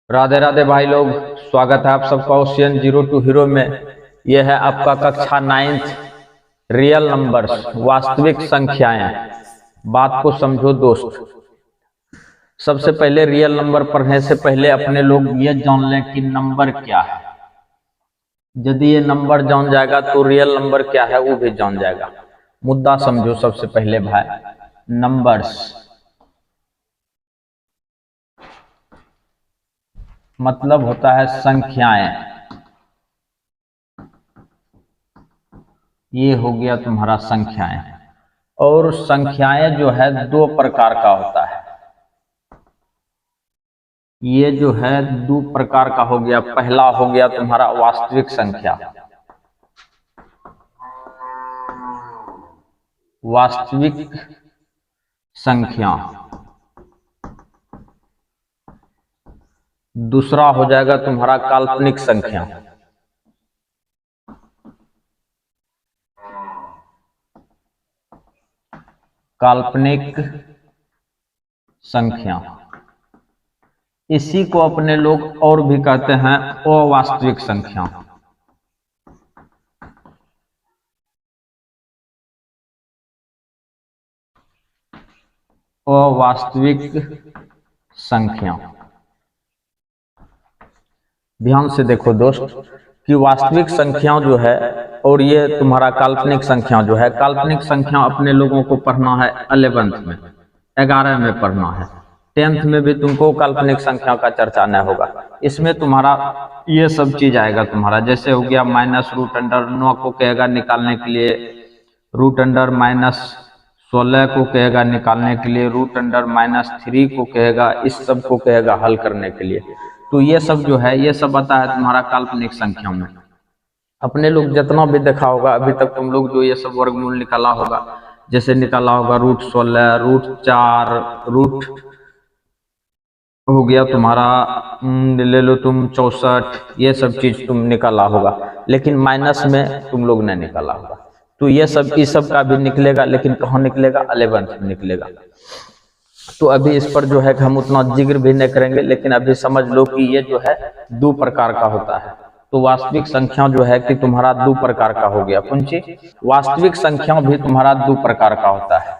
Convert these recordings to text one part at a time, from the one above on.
राधे राधे भाई लोग, स्वागत है आप सबका ओशियन जीरो टू हीरो में। यह है आपका कक्षा 9th रियल नंबर्स, वास्तविक संख्याएं। बात को समझो दोस्त। सबसे पहले रियल नंबर पढ़ने से पहले अपने लोग ये जान लें कि नंबर क्या है। यदि ये नंबर जान जाएगा तो रियल नंबर क्या है वो भी जान जाएगा। मुद्दा समझो सबसे पहले भाई। नंबर्स मतलब होता है संख्याएं। ये हो गया तुम्हारा संख्याएं। और संख्याएं जो है दो प्रकार का होता है। ये जो है दो प्रकार का हो गया। पहला हो गया तुम्हारा वास्तविक संख्या। वास्तविक संख्या। दूसरा हो जाएगा तुम्हारा काल्पनिक संख्या। काल्पनिक संख्या। इसी को अपने लोग और भी कहते हैं अवास्तविक संख्या। अवास्तविक संख्या। ध्यान से देखो दोस्त कि वास्तविक संख्या जो है और ये तुम्हारा काल्पनिक संख्या जो है, काल्पनिक संख्या अपने लोगों को पढ़ना है 11th में, 11 में पढ़ना है। 10th में भी तुमको काल्पनिक संख्या का चर्चा नहीं होगा। इसमें तुम्हारा ये सब चीज आएगा तुम्हारा, जैसे हो गया माइनस रूट अंडर 9 को कहेगा निकालने के लिए, रूट अंडर माइनस 16 को कहेगा निकालने के लिए, रूट अंडर माइनस 3 को कहेगा, इस सब को कहेगा हल करने के लिए। तो ये सब जो है ये सब आता है तुम्हारा काल्पनिक संख्या में। अपने लोग जितना भी देखा होगा अभी तक तुम लोग जो ये सब वर्गमूल निकाला होगा, जैसे निकाला होगा रूट 16, रूट 4, रूट हो गया तुम्हारा ले लो तुम 64, ये सब चीज तुम निकाला होगा। लेकिन माइनस में तुम लोग ने निकाला होगा। तो ये सब इस सब का भी निकलेगा, लेकिन कहाँ निकलेगा? 11th में निकलेगा। तो अभी इस पर जो है हम उतना जिक्र भी नहीं करेंगे, लेकिन अभी समझ लो कि ये जो है दो प्रकार का होता है। तो वास्तविक संख्या जो है कि तुम्हारा दो प्रकार का हो गया। कौन सी? वास्तविक संख्या भी तुम्हारा दो प्रकार का होता है।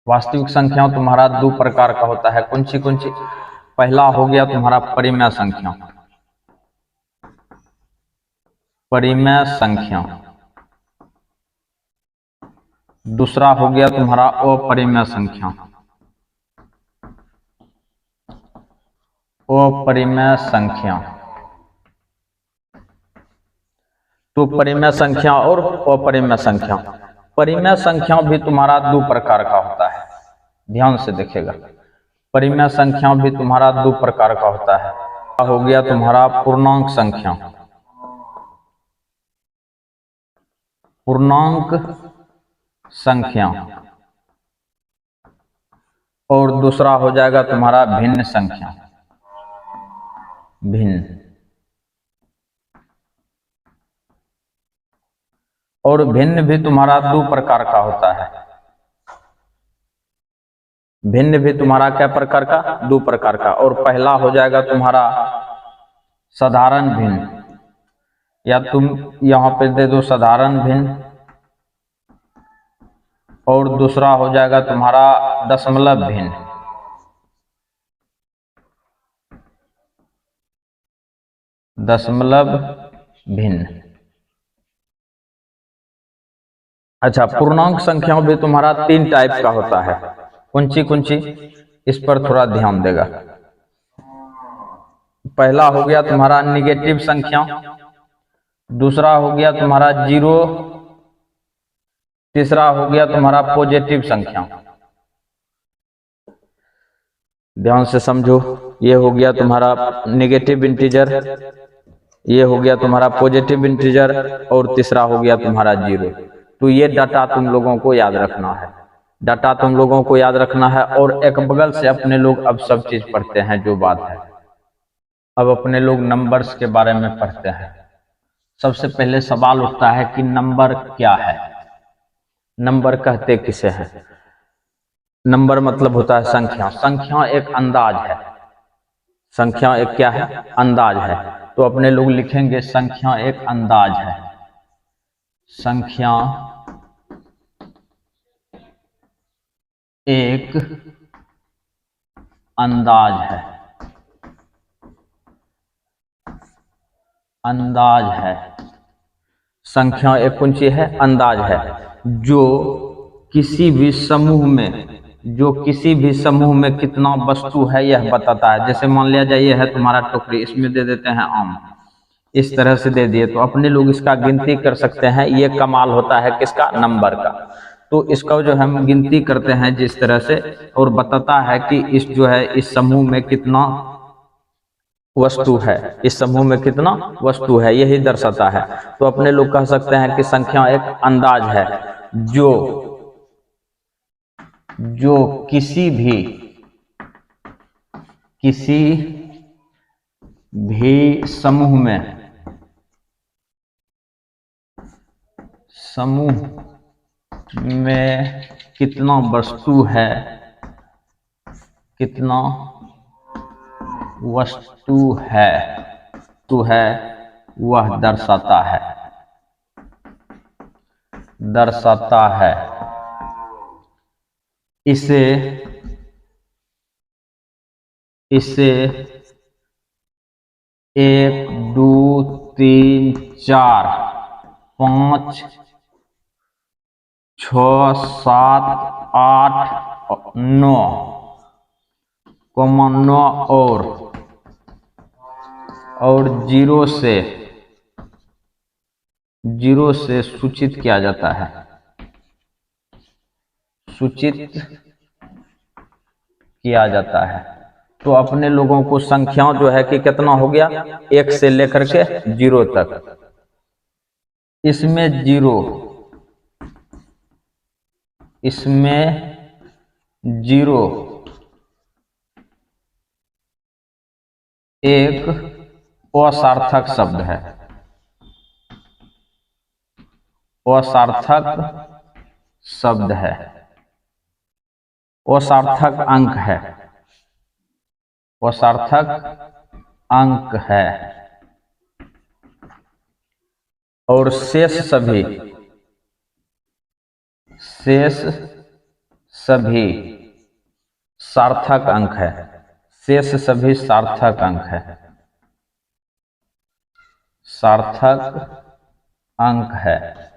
वास्तविक संख्या तुम्हारा दो प्रकार का होता है। कौन सी? पहला हो गया तुम्हारा परिमेय संख्या। परिमेय संख्या। दूसरा हो गया तुम्हारा अपरिमेय संख्या। अपरिमेय संख्या। तो परिमेय संख्या और अपरिमेय संख्या। परिमेय संख्या भी तुम्हारा दो प्रकार का होता है। ध्यान से देखिएगा, परिमेय संख्या भी तुम्हारा दो प्रकार का होता है। हो गया तुम्हारा पूर्णांक संख्या। पूर्णांक संख्या। और दूसरा हो जाएगा तुम्हारा भिन्न संख्या। भिन्न। और भिन्न भी तुम्हारा दो प्रकार का होता है। भिन्न भी तुम्हारा क्या प्रकार का? दो प्रकार का। और पहला हो जाएगा तुम्हारा साधारण भिन्न, या तुम यहां पे दे दो साधारण भिन्न। और दूसरा हो जाएगा तुम्हारा दशमलव भिन्न। दशमलव भिन्न। अच्छा, पूर्णांक संख्या भी तुम्हारा 3 टाइप का होता है। कौन सी? इस पर थोड़ा ध्यान देगा। पहला हो गया तुम्हारा निगेटिव संख्या। दूसरा हो गया तुम्हारा जीरो। तीसरा हो गया तुम्हारा पॉजिटिव संख्या। ध्यान से समझो, ये हो गया तुम्हारा नेगेटिव इंटीजर, ये हो गया तुम्हारा पॉजिटिव इंटीजर, और तीसरा हो गया तुम्हारा जीरो। तो ये डाटा तुम लोगों को याद रखना है। डाटा तुम लोगों को याद रखना है। और एक बगल से अपने लोग अब सब चीज पढ़ते हैं जो बात है। अब अपने लोग नंबर्स के बारे में पढ़ते हैं। सबसे पहले सवाल उठता है कि नंबर क्या है? नंबर कहते किसे हैं? नंबर मतलब होता है संख्या। संख्या एक अंदाज है। संख्या एक क्या है? अंदाज है। तो अपने लोग लिखेंगे संख्या एक अंदाज है। संख्या एक अंदाज है। अंदाज है। संख्या एक कौन सी है? अंदाज है। जो किसी भी समूह में कितना वस्तु है यह बताता है। जैसे मान लिया जाए ये है तुम्हारा टोकरी, इसमें दे देते हैं आम, इस तरह से दे दिए तो अपने लोग इसका गिनती कर सकते हैं। ये कमाल होता है किसका? नंबर का। तो इसका जो हम गिनती करते हैं जिस तरह से, और बताता है कि इस जो है इस समूह में कितना वस्तु है, इस समूह में कितना वस्तु है, यही दर्शाता है। तो अपने लोग कह सकते हैं कि संख्या एक अंदाज है जो किसी भी समूह में कितना वस्तु है, वह दर्शाता है। इसे 1 2 3 4 5 6 7 8 9 और 0 से सूचित किया जाता है। तो अपने लोगों को संख्या जो है कि कितना हो गया? 1 से लेकर के 0 तक। इसमें 0 एक असार्थक शब्द है, असार्थक अंक है। और शेष सभी सार्थक अंक है। शेष सभी सार्थक अंक है।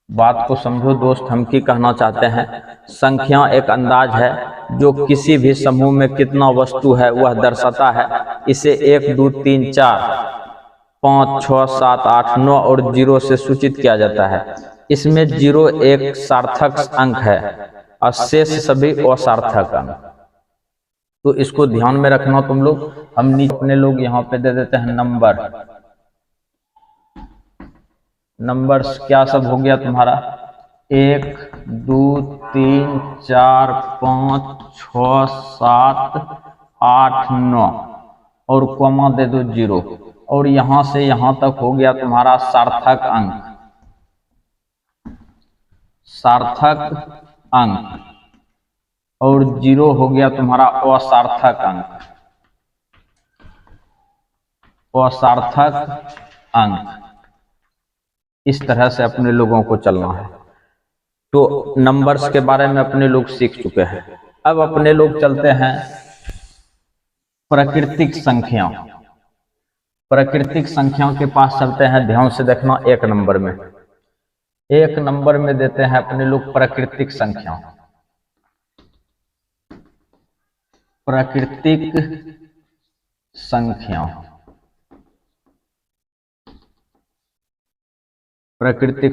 बात को समझो दोस्त, हम क्या कहना चाहते हैं। संख्या एक अंदाज है जो किसी भी समूह में कितना वस्तु है वह दर्शाता है। इसे 1 2 3 4 5 6 7 8 9 और 0 से सूचित किया जाता है। इसमें 0 एक सार्थक अंक है और शेष सभी असार्थक अंक। तो इसको ध्यान में रखना तुम लोग। हम अपने लोग यहाँ पे दे देते हैं नंबर्स क्या सब हो गया तुम्हारा? 1 2 3 4 5 6 7 8 9 और कॉमा दे दो 0 और यहां से यहां तक हो गया तुम्हारा सार्थक अंक और 0 हो गया तुम्हारा असार्थक अंक। इस तरह से अपने लोगों को चलना है। तो नंबर्स के बारे में अपने लोग सीख चुके हैं। अब अपने लोग चलते हैं प्राकृतिक संख्या। प्राकृतिक संख्या के पास चलते हैं। ध्यान से देखना। 1 नंबर में देते हैं अपने लोग प्राकृतिक संख्या। प्राकृतिक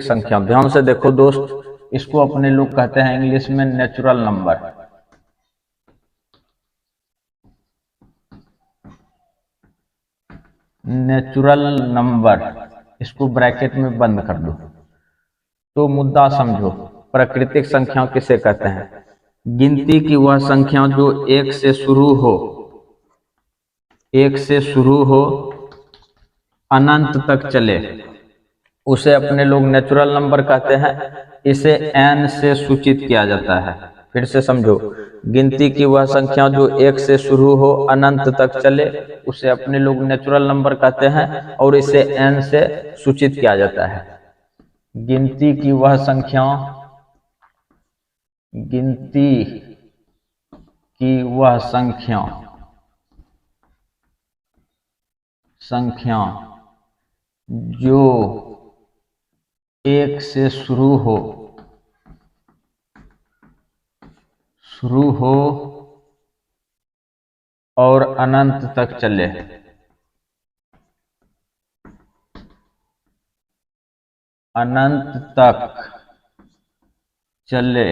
संख्या ध्यान से देखो दोस्त, इसको अपने लोग कहते हैं इंग्लिश में नेचुरल नंबर। नेचुरल नंबर, इसको ब्रैकेट में बंद कर दो। तो मुद्दा समझो, प्राकृतिक संख्या किसे कहते हैं? गिनती की वह संख्या जो 1 से शुरू हो अनंत तक चले, उसे अपने लोग नेचुरल नंबर कहते हैं। इसे n से सूचित किया जाता है। फिर से समझो, गिनती की वह संख्या जो 1 से शुरू हो अनंत तक चले उसे अपने लोग नेचुरल नंबर कहते हैं और इसे n से सूचित किया जाता है। गिनती की वह संख्या, गिनती की वह संख्या जो 1 से शुरू हो और अनंत तक चले, अनंत तक चले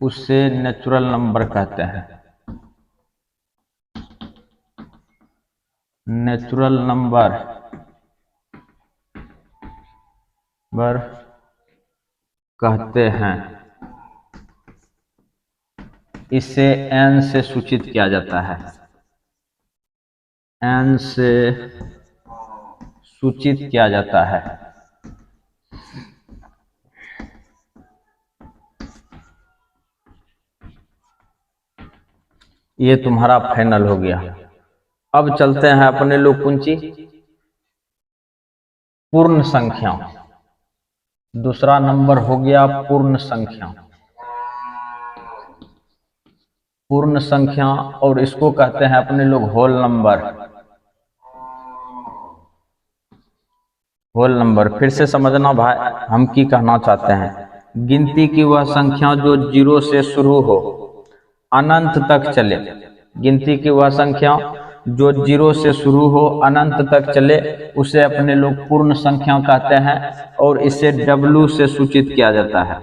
उसे नेचुरल नंबर कहते हैं। नेचुरल नंबर कहते हैं। इसे n से सूचित किया जाता है, n से सूचित किया जाता है। ये तुम्हारा फाइनल हो गया। अब चलते हैं अपने लोग कुंची पूर्ण संख्या। दूसरा नंबर हो गया पूर्ण संख्या। पूर्ण संख्या और इसको कहते हैं अपने लोग होल नंबर। होल नंबर फिर से समझना भाई, हम की कहना चाहते हैं। गिनती की वह संख्या जो 0 से शुरू हो अनंत तक चले, गिनती की वह संख्या जो 0 से शुरू हो अनंत तक चले उसे अपने लोग पूर्ण संख्या कहते हैं और इसे W से सूचित किया जाता है।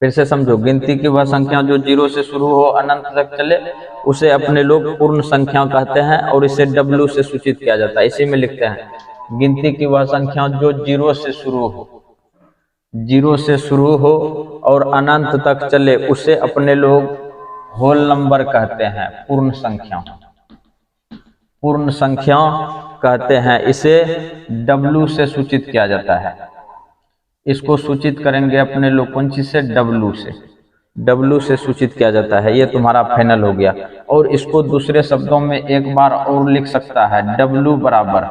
फिर से समझो, गिनती की वह संख्या जो 0 से शुरू हो अनंत तक चले उसे अपने लोग पूर्ण संख्या कहते हैं और इसे W से सूचित किया जाता है। इसी में लिखते हैं, गिनती की वह संख्या जो 0 से शुरू हो और अनंत तक चले उसे अपने लोग होल नंबर कहते हैं, पूर्ण संख्या। पूर्ण संख्या कहते हैं, इसे W से सूचित किया जाता है। इसको सूचित करेंगे अपने लोग कौन चीज से? W से सूचित किया जाता है। ये तुम्हारा फाइनल हो गया। और इसको दूसरे शब्दों में एक बार और लिख सकता है, W बराबर,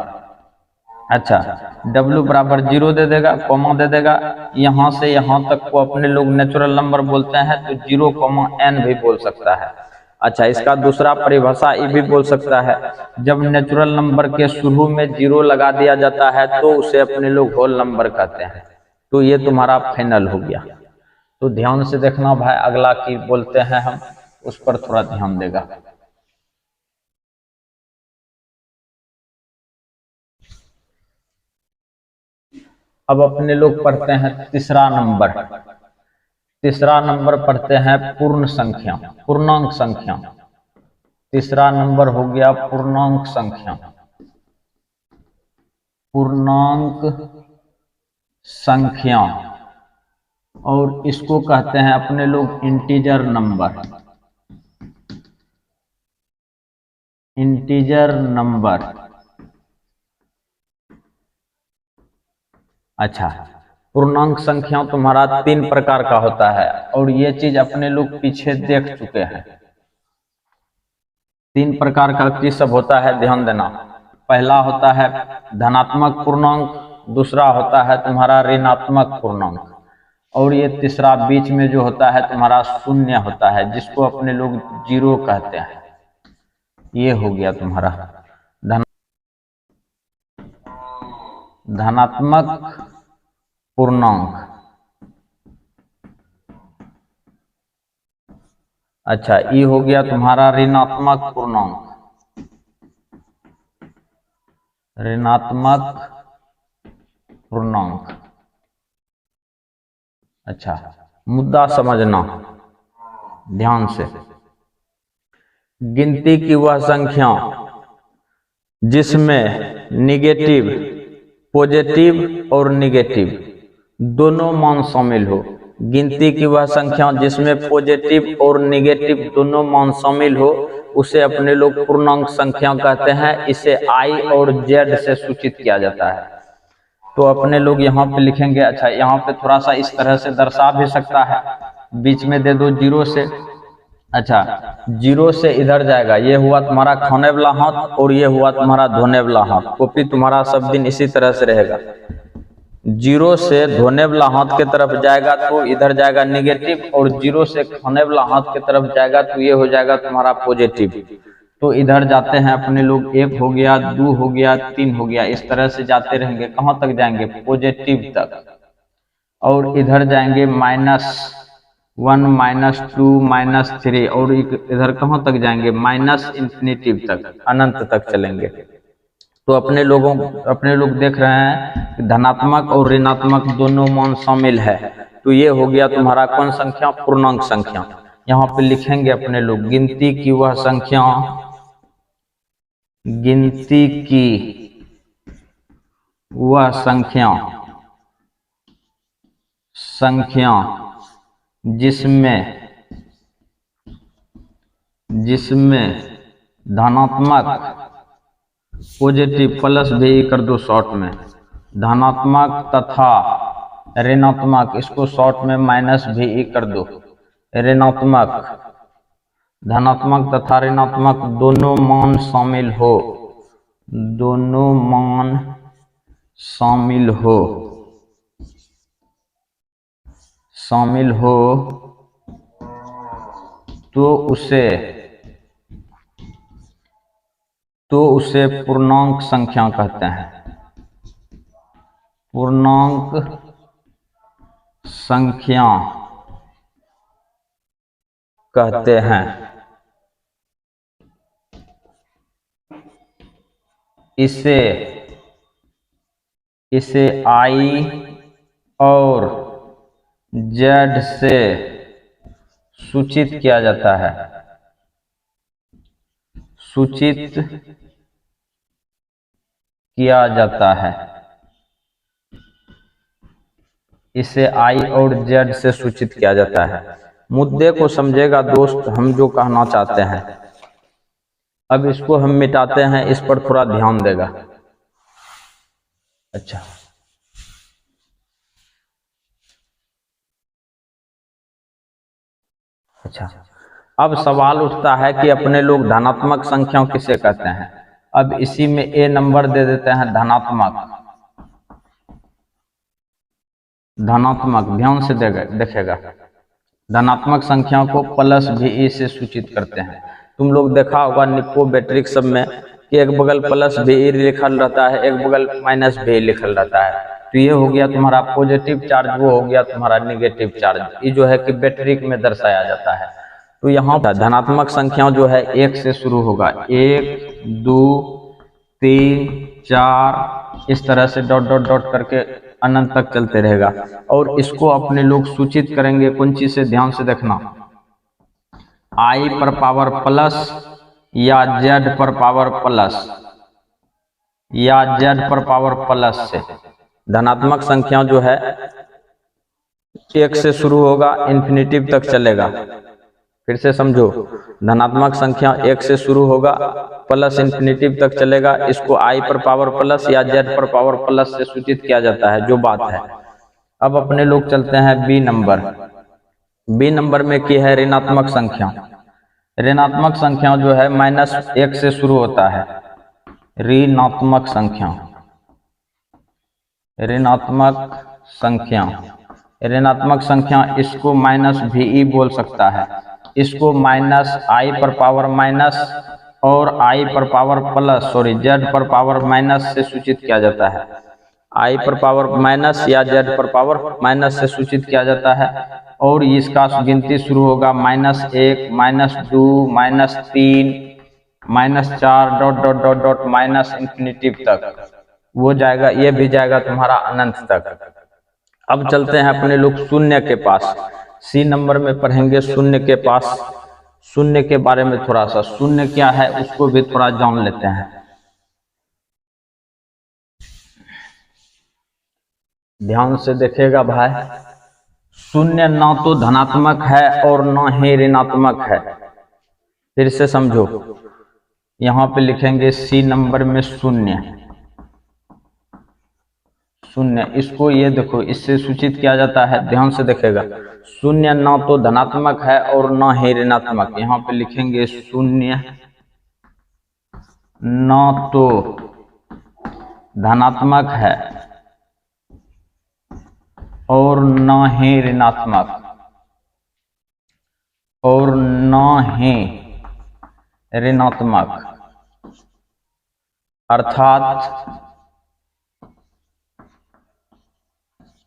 अच्छा W बराबर 0 दे देगा, कॉमा दे देगा, यहाँ से यहाँ तक को अपने लोग नेचुरल नंबर बोलते हैं तो 0,n भी बोल सकता है। अच्छा, इसका दूसरा परिभाषा ये भी बोल सकता है, जब नेचुरल नंबर के शुरू में 0 लगा दिया जाता है तो उसे अपने लोग होल नंबर कहते हैं। तो ये तुम्हारा फाइनल हो गया। तो ध्यान से देखना भाई, अगला की बोलते हैं हम, उस पर थोड़ा ध्यान देगा। अब अपने लोग पढ़ते हैं तीसरा नंबर। तीसरा नंबर पढ़ते हैं पूर्ण संख्या, पूर्णांक संख्या। तीसरा नंबर हो गया पूर्णांक संख्या। पूर्णांक संख्या और इसको कहते हैं अपने लोग इंटीजर नंबर। इंटीजर नंबर, अच्छा पूर्णांक संख्या तुम्हारा 3 प्रकार का होता है और ये चीज अपने लोग पीछे देख चुके हैं। 3 प्रकार का चीज सब होता है, ध्यान देना। पहला होता है धनात्मक पूर्णांक, दूसरा होता है तुम्हारा ऋणात्मक पूर्णांक और ये तीसरा बीच में जो होता है तुम्हारा शून्य होता है, जिसको अपने लोग 0 कहते हैं। ये हो गया तुम्हारा धनात्मक पूर्णांक। अच्छा, ये हो गया तुम्हारा ऋणात्मक पूर्णांक। ऋणात्मक पूर्णांक, अच्छा मुद्दा समझना ध्यान से। गिनती की वह संख्या जिसमें निगेटिव, पॉजिटिव और निगेटिव दोनों मान शामिल हो। गिनती की वह संख्या जिसमें पॉजिटिव और निगेटिव दोनों मान शामिल हो उसे अपने लोग पूर्णांक संख्या कहते हैं। इसे I और Z से सूचित किया जाता है। तो अपने लोग यहाँ पे लिखेंगे। अच्छा, यहाँ पे थोड़ा सा इस तरह से दर्शा भी सकता है, बीच में दे दो 0 से। अच्छा, 0 से इधर जाएगा, ये हुआ तुम्हारा खाने वाला हाथ और ये हुआ तुम्हारा धोने वाला हाथ। कॉपी तुम्हारा सब दिन इसी तरह से रहेगा। 0 से धोने वाला हाथ के तरफ जाएगा तो इधर जाएगा निगेटिव, और 0 से खाने वाला हाथ के तरफ जाएगा तो ये हो जाएगा तुम्हारा पॉजिटिव। तो इधर जाते हैं अपने लोग, 1 हो गया, 2 हो गया, 3 हो गया, इस तरह से जाते रहेंगे। कहाँ तक जाएंगे? पॉजिटिव तक। और इधर जाएंगे -1, -2, -3, और इधर कहाँ तक जाएंगे? -इंफिनिटिव तक, अनंत तक चलेंगे। तो अपने लोग देख रहे हैं कि धनात्मक और ऋणात्मक दोनों मान शामिल है। तो ये हो गया तुम्हारा कौन संख्या? पूर्णांक संख्या। यहाँ पे लिखेंगे अपने लोग, गिनती की वह संख्या, गिनती की वह संख्या जिसमें धनात्मक, पॉजिटिव, प्लस भी कर दो शॉर्ट में, धनात्मक तथा ऋणात्मक, इसको शॉर्ट में माइनस भी कर दो, ऋणात्मक, धनात्मक तथा ऋणात्मक दोनों मान शामिल हो, दोनों मान शामिल हो, तो उसे पूर्णांक संख्या कहते हैं, पूर्णांक संख्या कहते हैं। इसे I और Z से सूचित किया जाता है, इसे I और Z से सूचित किया जाता है। मुद्दे को समझेगा दोस्त, हम जो कहना चाहते हैं। अब इसको हम मिटाते हैं, इस पर थोड़ा ध्यान देगा। अच्छा, अब सवाल उठता है कि अपने लोग धनात्मक संख्याओं किसे कहते हैं। अब इसी में A नंबर दे देते हैं, धनात्मक, ध्यान से देखेगा। धनात्मक संख्याओं को प्लस भी से सूचित करते हैं। तुम लोग देखा होगा निप्पो बैटरिक सब में कि एक बगल प्लस भी लिखल रहता है, एक बगल माइनस भी लिखल रहता है। तो ये हो गया तुम्हारा पॉजिटिव चार्ज, वो हो गया तुम्हारा निगेटिव चार्ज। ये जो है कि बैटरिक में दर्शाया जाता है। तो यहाँ धनात्मक संख्याओं जो है 1 से शुरू होगा, 1, 2, 3, 4, इस तरह से डॉट डॉट डॉट करके अनंत तक चलते रहेगा। और इसको अपने लोग सूचित करेंगे कौन चीज से? ध्यान से देखना, I पर पावर प्लस या Z पर पावर प्लस या Z पर पावर प्लस से। धनात्मक संख्या जो है 1 से शुरू होगा, इंफिनिटिव तक चलेगा। फिर से समझो, धनात्मक संख्या 1 से शुरू होगा, प्लस इंफिनिटिव तक चलेगा। इसको I पर पावर प्लस या Z पर पावर प्लस से सूचित किया जाता है, जो बात है। अब अपने लोग चलते हैं B नंबर। B नंबर में क्या है? ऋणात्मक संख्या। ऋणात्मक संख्या जो है -1 से शुरू होता है, ऋणात्मक संख्या, ऋणात्मक संख्या इसको -VE बोल सकता है। इसको -I पर पावर माइनस और I पर पावर प्लस, Z पर पावर माइनस से सूचित किया जाता है। I पर पावर माइनस या Z पर पावर माइनस से सूचित किया जाता है। और इसका गिनती शुरू होगा -1, -2, -3, -4, dot dot dot dot infinitive तक वो जाएगा। ये भी जाएगा तुम्हारा अनंत तक। अब चलते हैं अपने लोग शून्य के पास। C नंबर में पढ़ेंगे शून्य के पास। शून्य के बारे में थोड़ा सा, शून्य क्या है उसको भी थोड़ा जान लेते हैं। ध्यान से देखेगा भाई, शून्य ना तो धनात्मक है और ना ही ऋणात्मक है। फिर से समझो, यहाँ पे लिखेंगे C नंबर में शून्य शून्य, इसको ये देखो इससे सूचित किया जाता है, ध्यान से देखेगा। शून्य ना तो धनात्मक है और ना ही ऋणात्मक, यहाँ पे लिखेंगे शून्य ना तो धनात्मक है और ना ही ऋणात्मक और ना ही ऋणात्मक,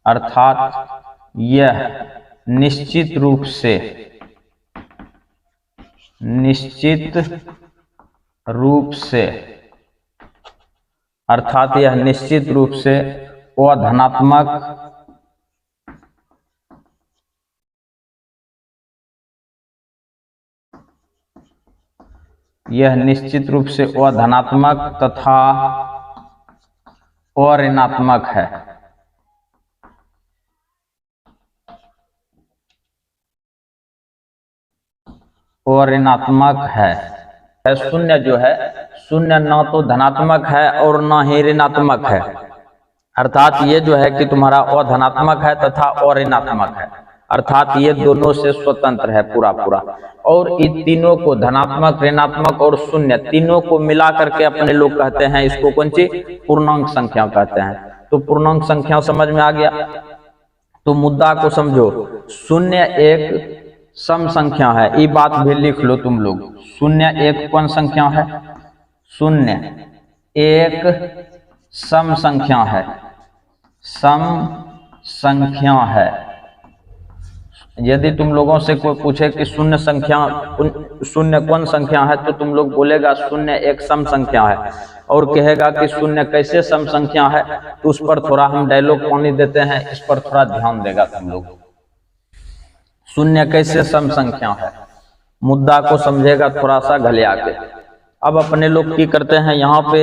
अर्थात यह निश्चित रूप से अर्थात यह निश्चित रूप से अधनात्मक तथा अऋणात्मक है। शून्य जो है, शून्य ना तो धनात्मक है और ना ही ऋणात्मक है, अर्थात ये जो है कि तुम्हारा अधनात्मक है तथा अऋणात्मक है, अर्थात ये दोनों से स्वतंत्र है पूरा पूरा। और इन तीनों को, धनात्मक, ऋणात्मक और शून्य, तीनों को मिला करके अपने लोग कहते हैं, इसको कौन सी पूर्णांक संख्या कहते हैं। तो पूर्णांक संख्या समझ में आ गया। तो मुद्दा को समझो, शून्य एक सम संख्या है, ये बात भी लिख लो तुम लोग। शून्य एक कौन संख्या है? शून्य एक सम संख्या है, सम संख्या है। यदि तुम लोगों से कोई पूछे कि शून्य कौन संख्या है, तो तुम लोग बोलेगा शून्य एक सम संख्या है, और कहेगा कि शून्य कैसे सम संख्या है, तो उस पर थोड़ा हम डायलॉग पानी देते हैं, इस पर थोड़ा ध्यान देगा तुम लोग। शून्य कैसे सम संख्या है, मुद्दा को समझेगा थोड़ा सा घलिया के। अब अपने लोग की करते हैं, यहाँ पे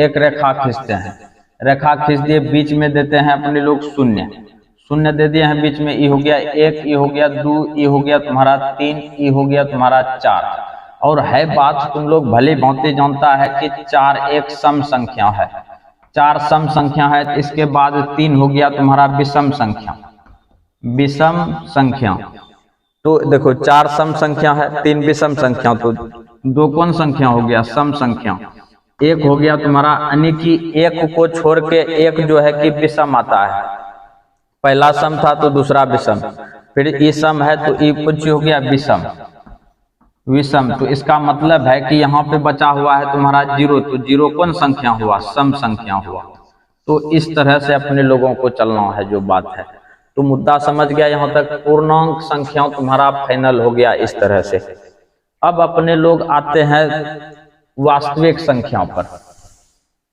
एक रेखा खींचते हैं, रेखा खींच दिए, बीच में देते हैं अपने लोग शून्य, शून्य दे दिए हैं बीच में, ई हो गया एक, ई हो गया दो, ई हो गया तुम्हारा तीन, ई हो गया तुम्हारा चार। और है बात तुम लोग भली भांति जानता है कि चार एक सम संख्या है, चार सम संख्या है। इसके बाद तीन हो गया तुम्हारा विषम संख्या, विषम संख्या। तो देखो चार सम संख्या है, तीन विषम संख्या, तो दो कौन संख्या हो गया? सम संख्या। एक हो गया तुम्हारा, यानी कि एक को छोड़ के एक जो है कि विषम आता है, पहला सम था तो दूसरा विषम, फिर ई सम है तो ई कुछ हो गया विषम, विषम। तो इसका मतलब है कि यहाँ पे बचा हुआ है तुम्हारा जीरो, तो जीरो कौन संख्या हुआ? सम संख्या हुआ। तो इस तरह से अपने लोगों को चलना है जो बात है। तो मुद्दा समझ गया यहाँ तक, पूर्णांक संख्या तुम्हारा फाइनल हो गया इस तरह से। अब अपने लोग आते हैं वास्तविक संख्या पर,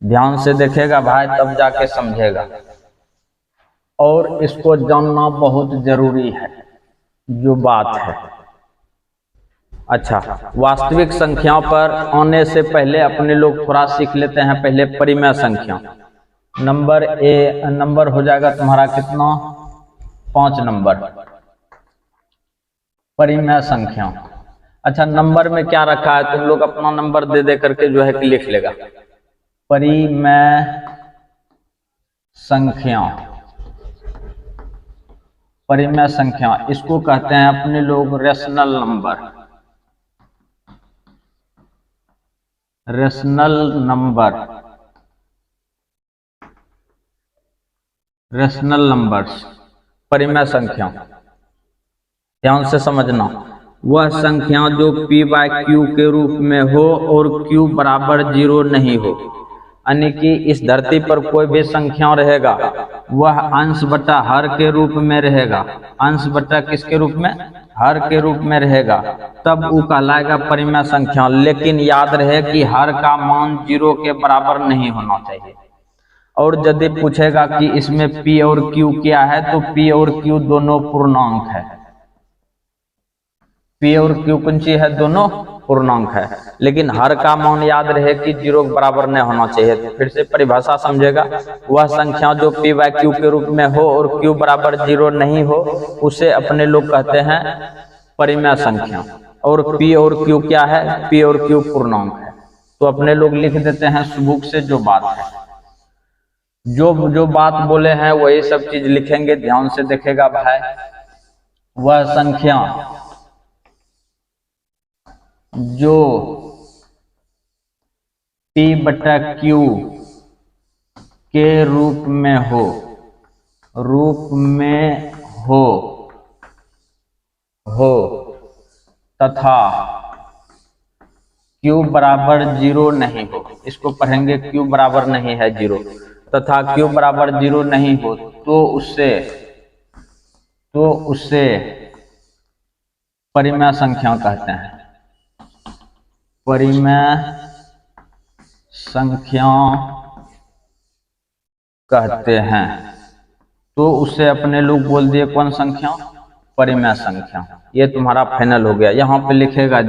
ध्यान से देखेगा भाई तब जाके समझेगा, और इसको जानना बहुत जरूरी है जो बात है। अच्छा, वास्तविक संख्या पर आने से पहले अपने लोग थोड़ा सीख लेते हैं पहले परिमेय संख्या। नंबर हो जाएगा तुम्हारा कितना? 5 नंबर परिमेय संख्या। अच्छा, नंबर में क्या रखा है? तुम लोग अपना नंबर दे दे करके जो है कि लिख लेगा। परिमेय संख्या, परिमेय संख्या, इसको कहते हैं अपने लोग rational number, rational number, rational numbers, परिमेय संख्या। ध्यान से समझना, वह संख्या जो p बाय q के रूप में हो और q बराबर 0 नहीं हो, यानी कि इस धरती पर कोई भी संख्या रहेगा वह अंश बटा हर के रूप में रहेगा, अंश बटा किसके रूप में? हर के रूप में रहेगा, तब वो कहलाएगा परिमेय संख्या। लेकिन याद रहे कि हर का मान 0 के बराबर नहीं होना चाहिए। और यदि पूछेगा कि इसमें p और q क्या है, तो p और q दोनों पूर्णांक है, p और q कौन सी है? दोनों पूर्णांक है। लेकिन हर का मान याद रहे कि 0 के बराबर नहीं होना चाहिए। फिर से परिभाषा समझेगा, वह संख्या जो p बाय q के रूप में हो और q बराबर 0 नहीं हो, उसे अपने लोग कहते हैं परिमेय संख्या। और p और q क्या है? p और q पूर्णांक है। तो अपने लोग लिख देते हैं बुक से जो बात है। जो जो बात बोले हैं वही सब चीज लिखेंगे, ध्यान से देखेगा भाई। वह संख्या जो P/Q के रूप में हो, तथा Q बराबर 0 नहीं हो, इसको पढ़ेंगे Q बराबर नहीं है 0, तथा Q बराबर 0 नहीं हो तो उससे परिमेय संख्या कहते हैं। परिमेय संख्या कहते हैं। तो उससे अपने लोग बोल दिए कौन संख्या? परिमेय संख्या। ये तुम्हारा फाइनल हो गया। यहाँ पे लिखेगा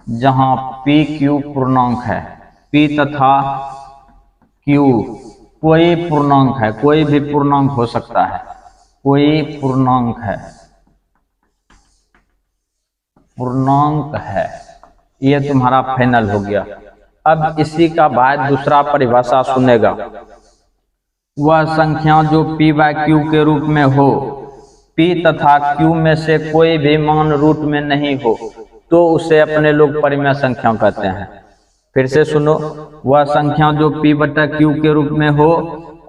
जहां PQ पूर्णांक है, P तथा Q कोई पूर्णांक है, कोई भी पूर्णांक हो सकता है, कोई पूर्णांक है, ये तुम्हारा फाइनल हो गया। अब इसी का बाद दूसरा परिभाषा सुनेगा। वह संख्या जो P/Q के रूप में हो, P तथा Q में से कोई भी मान रूट में नहीं हो तो उसे अपने लोग परिमेय संख्या कहते हैं। फिर से सुनो, वह संख्या जो P/Q के रूप में हो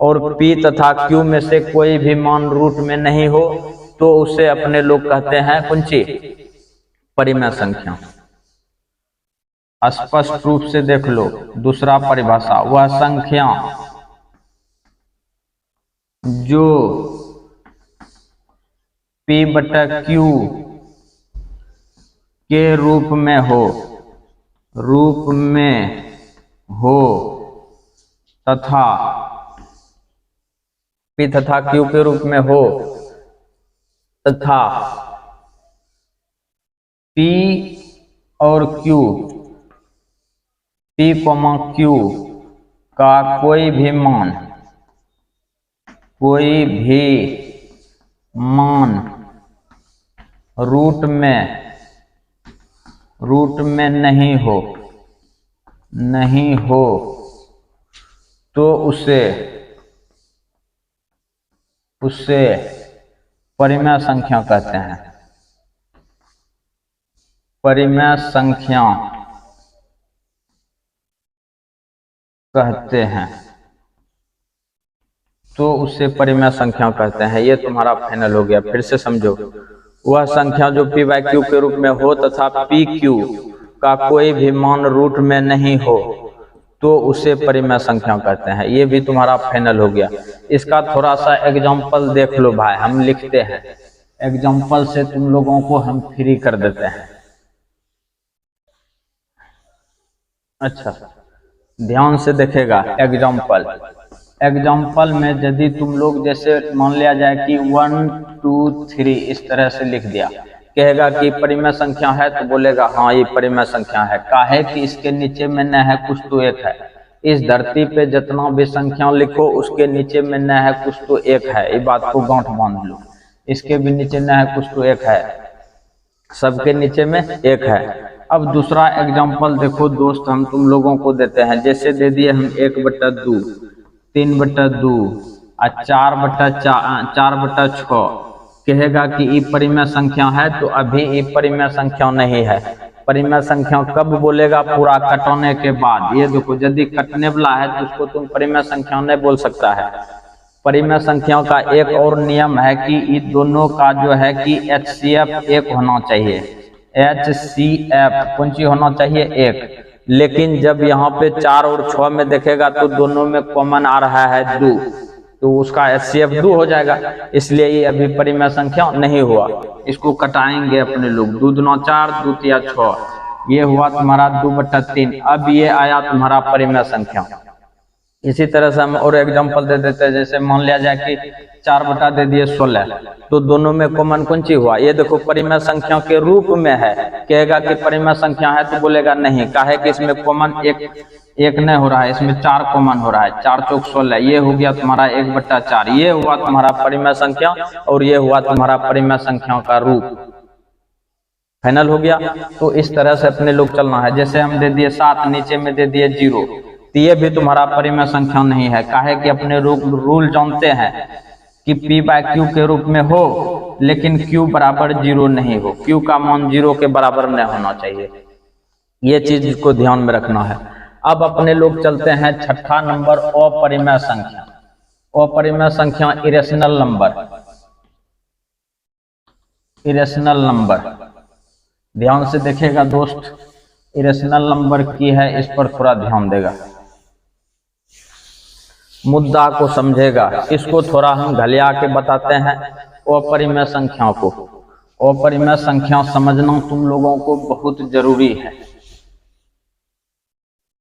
और P तथा Q में से कोई भी मान रूट में नहीं हो तो उसे अपने लोग कहते हैं कौन सी? परिमेय संख्या। स्पष्ट रूप से देख लो दूसरा परिभाषा। वह संख्या जो P/Q के रूप में हो तथा P तथा Q के रूप में हो तथा P और Q, P, Q का कोई भी मान रूट में नहीं हो तो उसे परिमेय संख्या कहते हैं। परिमेय संख्या कहते हैं। तो उससे परिमेय संख्या कहते हैं। ये तुम्हारा फाइनल हो गया। फिर से समझो, वह संख्या जो P/Q के रूप में हो तथा PQ का कोई भी मान रूट में नहीं हो तो उसे परिमेय संख्या कहते हैं। ये भी तुम्हारा फाइनल हो गया। इसका थोड़ा सा एग्जाम्पल देख लो भाई, हम लिखते हैं, एग्जाम्पल से तुम लोगों को हम फ्री कर देते हैं। अच्छा, ध्यान से देखेगा एग्जाम्पल में यदि तुम लोग जैसे मान लिया जाए कि 1 2 3 इस तरह से लिख दिया, कहेगा कि परिमेय संख्या है तो बोलेगा हाँ ये परिमेय संख्या है। काहे कि इसके नीचे में न है कुछ तो एक है। इस धरती पे जितना भी संख्या लिखो उसके नीचे में न है कुछ तो एक है। ये बात को गांठ बांध लो। इसके भी नीचे न है कुछ तो एक है, सबके नीचे में एक है। अब दूसरा एग्जाम्पल देखो दोस्त, हम तुम लोगों को देते हैं। जैसे दे दिए हम 1/2, 3/2 और 4/6। कहेगा कि ये परिमेय संख्या है तो अभी ये परिमेय संख्या नहीं है। परिमेय संख्या कब बोलेगा? पूरा कटने के बाद। ये देखो, यदि कटने वाला है तो उसको तुम परिमेय संख्या नहीं बोल सकता है। परिमेय संख्या का एक और नियम है कि ये दोनों का जो है कि HCF एक होना चाहिए। HCF कौन सी होना चाहिए? एक। लेकिन जब यहाँ पे 4 और 6 में देखेगा तो दोनों में कॉमन आ रहा है 2, तो उसका HCF 2 हो जाएगा। इसलिए ये अभी परिमेय संख्या नहीं हुआ। इसको कटाएंगे अपने लोग। 2 दूना 4, 2 तिया 6, ये हुआ तुम्हारा 2/3। अब ये आया तुम्हारा परिमेय संख्या। इसी तरह से हम और एग्जांपल दे देते हैं। जैसे मान लिया जाए कि 4 दे दिए 16, तो दोनों में कॉमन कौन सी हुआ? ये देखो परिमेय संख्या के रूप में है। कहेगा कि परिमेय संख्या है तो बोलेगा नहीं। काहे कि इसमें कॉमन एक नहीं हो रहा है, इसमें 4 कॉमन हो रहा है। 4 चौक 16, ये हो गया तुम्हारा 1/4। ये हुआ तुम्हारा परिमेय संख्या और ये हुआ तुम्हारा परिमेय संख्या का रूप। फाइनल हो गया। तो इस तरह से अपने लोग चलना है। जैसे हम दे दिए 7, नीचे में दे दिए 0, तो ये भी तुम्हारा परिमेय संख्या नहीं है। काहे कि अपने रूल जानते हैं कि P बाय Q के रूप में हो, लेकिन Q बराबर 0 नहीं हो, Q का मान 0 के बराबर नहीं होना चाहिए। ये चीज को ध्यान में रखना है। अब अपने लोग चलते हैं छठा नंबर, अपरिमेय संख्या। अपरिमेय संख्या इरेशनल नंबर। इरेशनल नंबर ध्यान से देखेगा दोस्त, इरेशनल नंबर की है, इस पर थोड़ा ध्यान देगा, मुद्दा को समझेगा। इसको थोड़ा हम घलिया के बताते हैं अपरिमेय संख्याओं को। अपरिमेय संख्या समझना तुम लोगों को बहुत जरूरी है।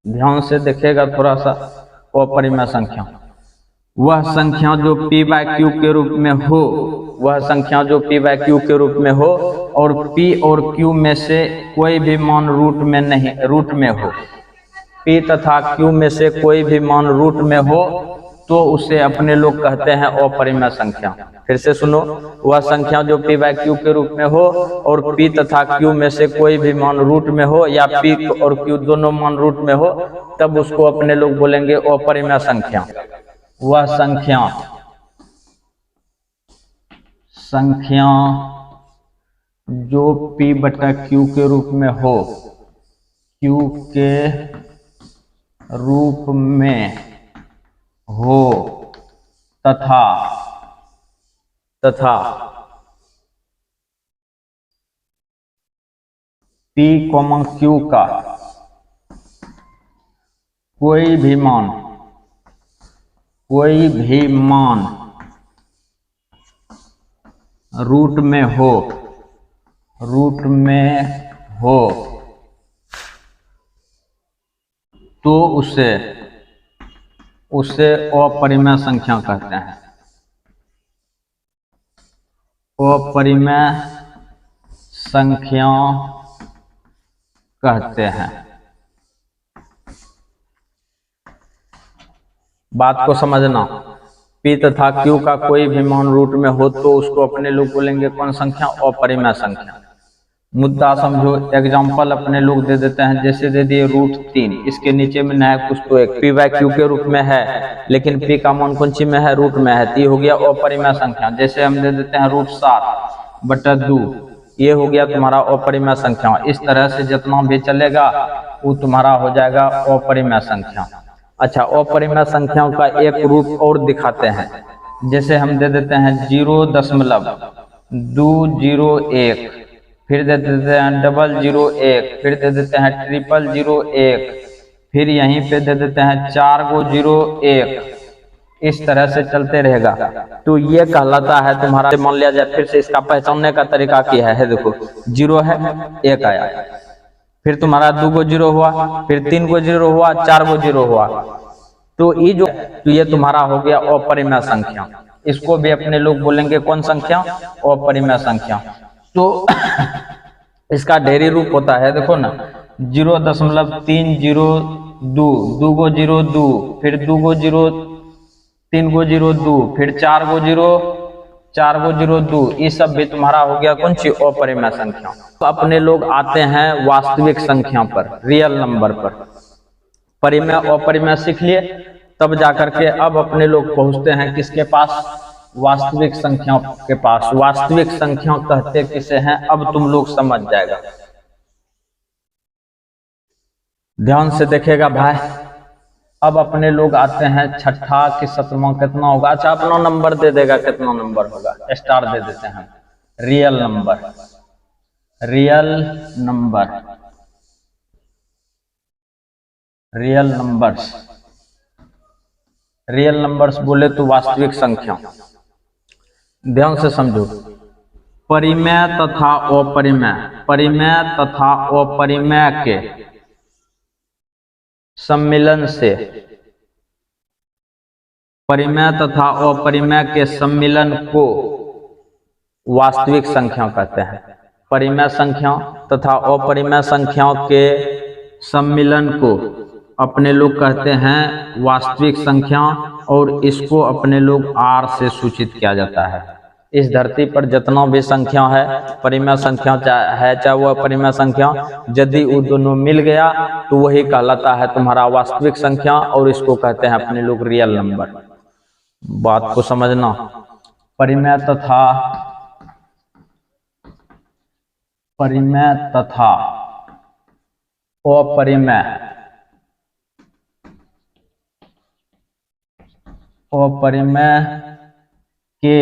ध्यान से देखेगा थोड़ा सा। अपरिमेय संख्या वह संख्या जो P बाय Q के रूप में हो, वह संख्या जो P बाय Q के रूप में हो और P और Q में से कोई भी मान रूट में हो। P तथा Q में से कोई भी मान रूट में हो तो उसे अपने लोग कहते हैं अपरिमेय संख्या। फिर से सुनो, वह संख्या जो P बाय Q के रूप में हो और P तथा Q में से कोई भी मान रूट में हो, या P और Q दोनों मान रूट में हो, तब उसको अपने लोग बोलेंगे अपरिमेय संख्या। वह संख्या जो P बटा Q के रूप में हो, Q के रूप में हो तथा P, Q का कोई भी मान रूट में हो तो उसे अपरिमेय संख्या कहते हैं। अपरिमेय संख्या कहते हैं। बात को समझना, P तथा Q का कोई भी मान रूट में हो तो उसको अपने लोग बोलेंगे कौन संख्या? अपरिमेय संख्या। मुद्दा समझो। एग्जाम्पल अपने लोग दे देते हैं, जैसे दे दिए √3, इसके नीचे में न है कुछ तो एक P बाय Q के रूप में है, लेकिन P का मान कौन सी में है? रूट में है, तो ये हो गया अपरिमेय संख्या। जैसे हम दे देते हैं √7/2, ये हो गया तुम्हारा अपरिमेय संख्या। इस तरह से जितना भी चलेगा वो तुम्हारा हो जाएगा अपरिमेय संख्या। अच्छा, अपरिमेय संख्याओं का एक रूप और दिखाते हैं। जैसे हम दे देते हैं 0.201, फिर दे देते हैं 001, फिर दे देते हैं 0001, फिर यहीं पे दे देते हैं 4 गो 01। इस तरह से चलते रहेगा तो ये कहलाता है तुम्हारा। मान लिया जाए, फिर से इसका पहचानने का तरीका क्या है, देखो 0 है, 1 आया, फिर तुम्हारा 2 गो 0 हुआ, फिर 3 गो 0 हुआ, 4 गो 0 हुआ, तो ये तुम्हारा हो गया अपरिमेय संख्या। इसको भी अपने लोग बोलेंगे कौन संख्या? अपरिमेय संख्या। तो इसका ढेरी रूप होता है, देखो ना, 0.302, 2 गो 0 2, फिर 2 गो 0, 3 गो 0 2, फिर 4 गो 0 2, ये सब भी तुम्हारा हो गया कौन सी? अपरिमेय संख्या। तो अपने लोग आते हैं वास्तविक संख्या पर, रियल नंबर पर। परिमेय अपरिमेय सीख लिए, तब जाकर के अब अपने लोग पहुंचते हैं किसके पास? वास्तविक संख्या के पास। वास्तविक संख्या कहते किसे हैं, अब तुम लोग समझ जाएगा। ध्यान से देखेगा भाई। अब अपने लोग आते हैं छठा कि सतवां, कितना होगा? अच्छा, अपना नंबर दे देगा, कितना नंबर होगा? स्टार दे देते हैं। Real number, real number, real numbers. Real numbers बोले तो वास्तविक संख्या। ध्यान से समझो, परिमेय तथा अपरिमेय, परिमेय तथा अपरिमेय के सम्मिलन से, परिमेय तथा अपरिमेय के सम्मिलन को वास्तविक संख्या कहते हैं। परिमेय संख्या तथा अपरिमेय संख्याओं के सम्मिलन को अपने लोग कहते हैं वास्तविक संख्या, और इसको अपने लोग R से सूचित किया जाता है। इस धरती पर जितना भी संख्या है, परिमेय संख्या है चाहे वह परिमेय संख्या, यदि वो दोनों मिल गया तो वही कहलाता है तुम्हारा वास्तविक संख्या, और इसको कहते हैं अपने लोग रियल नंबर। बात को समझना। परिमेय तथा अपरिमेय के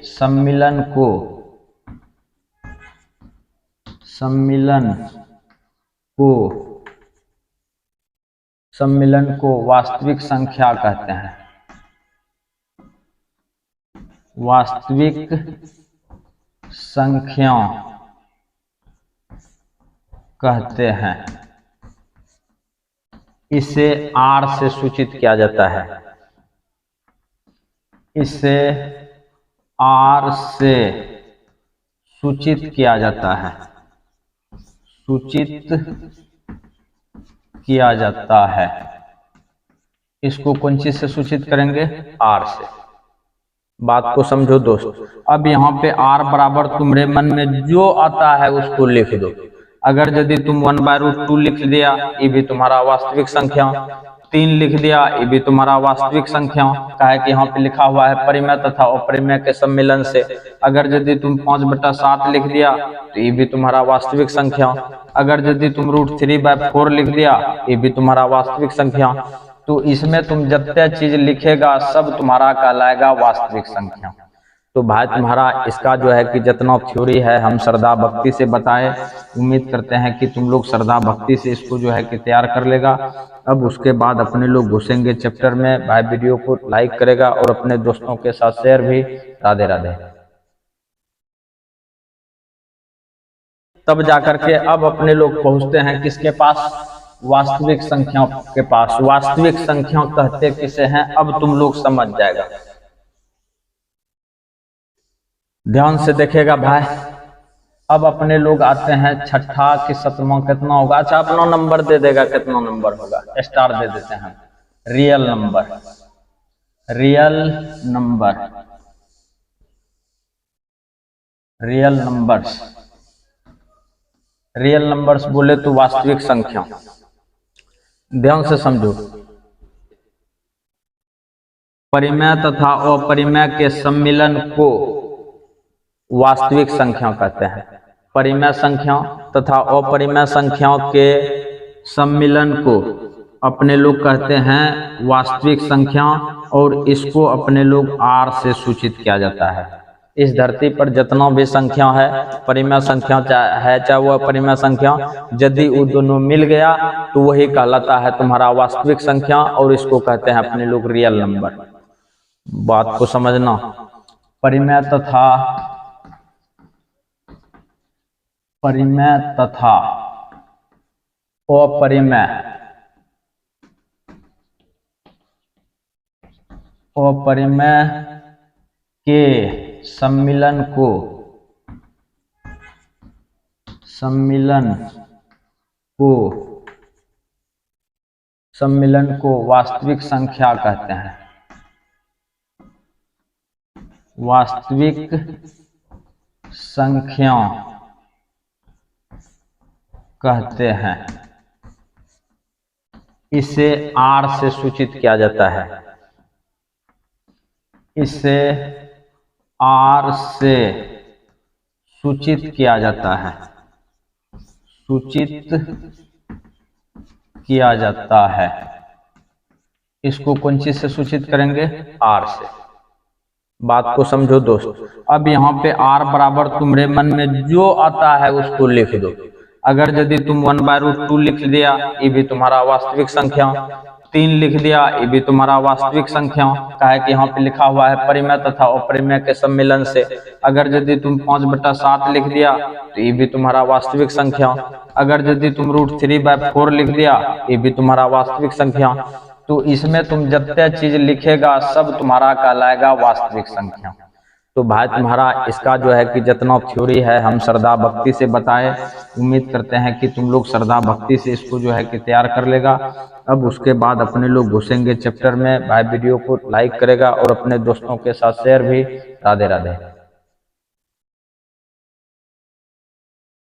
सम्मिलन को वास्तविक संख्या कहते हैं। वास्तविक संख्या कहते हैं। इसे R से सूचित किया जाता है। इसे R से सूचित किया जाता है। सूचित किया जाता है। इसको कौन चीज से सूचित करेंगे? R से। बात को समझो दोस्त। अब यहाँ पे R बराबर तुम्हारे मन में जो आता है उसको लिख दो। अगर यदि तुम 1/√2 लिख दिया, ये भी तुम्हारा वास्तविक संख्या। 3 लिख दिया, ये भी तुम्हारा वास्तविक संख्या। काहे कि यहाँ पे लिखा हुआ है परिमेय तथा अपरिमेय के सम्मिलन से। अगर यदि तुम 5/7 लिख दिया तो ये भी तुम्हारा वास्तविक संख्या। अगर यदि तुम √3/4 लिख दिया, ये भी तुम्हारा वास्तविक संख्या। तो इसमें तुम जितने चीज लिखेगा सब तुम्हारा कहलाएगा वास्तविक संख्या। तो भाई तुम्हारा इसका जो है कि जितना थ्योरी है हम श्रद्धा भक्ति से बताए। उम्मीद करते हैं कि तुम लोग श्रद्धा भक्ति से इसको जो है कि तैयार कर लेगा। अब उसके बाद अपने लोग घुसेंगे चैप्टर में। भाई वीडियो को लाइक करेगा और अपने दोस्तों के साथ शेयर भी। राधे राधे। तब जाकर के अब अपने लोग पहुंचते हैं किसके पास? वास्तविक संख्या के पास। वास्तविक संख्या कहते किसे हैं अब तुम लोग समझ जाएगा। ध्यान से देखेगा भाई। अब अपने लोग आते हैं छठा कि सतवां कितना होगा। अच्छा अपना नंबर दे देगा, कितना नंबर होगा? स्टार दे देते हैं। Real number. Real number. Real numbers. Real numbers बोले तो वास्तविक संख्या। ध्यान से समझो। परिमेय तथा अपरिमेय के सम्मिलन को वास्तविक संख्या कहते हैं। परिमेय संख्या तथा अपरिमेय संख्याओं के सम्मिलन को अपने लोग कहते हैं वास्तविक संख्या, और इसको अपने लोग R से सूचित किया जाता है। इस धरती पर जितना भी संख्या है, परिमेय संख्या है चाहे वह परिमेय संख्या, यदि वो दोनों मिल गया तो वही कहलाता है तुम्हारा वास्तविक संख्या, और इसको कहते हैं अपने लोग रियल नंबर। बात को समझना। परिमेय तथा अपरिमेय के सम्मिलन को वास्तविक संख्या कहते हैं। वास्तविक संख्या कहते हैं। इसे R से सूचित किया जाता है। इसे R से सूचित किया जाता है। सूचित किया जाता है। इसको कौन चीज से सूचित करेंगे? R से। बात को समझो दोस्त। अब यहाँ पे R बराबर तुम्हारे मन में जो आता है उसको लिख दो। अगर यदि तुम 1/√2 लिख दिया, ये भी तुम्हारा वास्तविक संख्या। 3 लिख दिया, ये भी तुम्हारा वास्तविक संख्या। काहे कि यहाँ पे लिखा हुआ है परिमेय तथा अपरिमेय के सम्मिलन से। अगर यदि तुम 5/7 लिख दिया तो ये भी तुम्हारा वास्तविक संख्या। अगर यदि तुम √3/4 लिख दिया, ये भी तुम्हारा वास्तविक संख्या। तो इसमें तुम जितने चीज लिखेगा सब तुम्हारा कहलाएगा वास्तविक संख्या। तो भाई तुम्हारा इसका जो है कि जितना थ्योरी है हम श्रद्धा भक्ति से बताए। उम्मीद करते हैं कि तुम लोग श्रद्धा भक्ति से इसको जो है कि तैयार कर लेगा। अब उसके बाद अपने लोग घुसेंगे चैप्टर में। भाई वीडियो को लाइक करेगा और अपने दोस्तों के साथ शेयर भी। राधे राधे।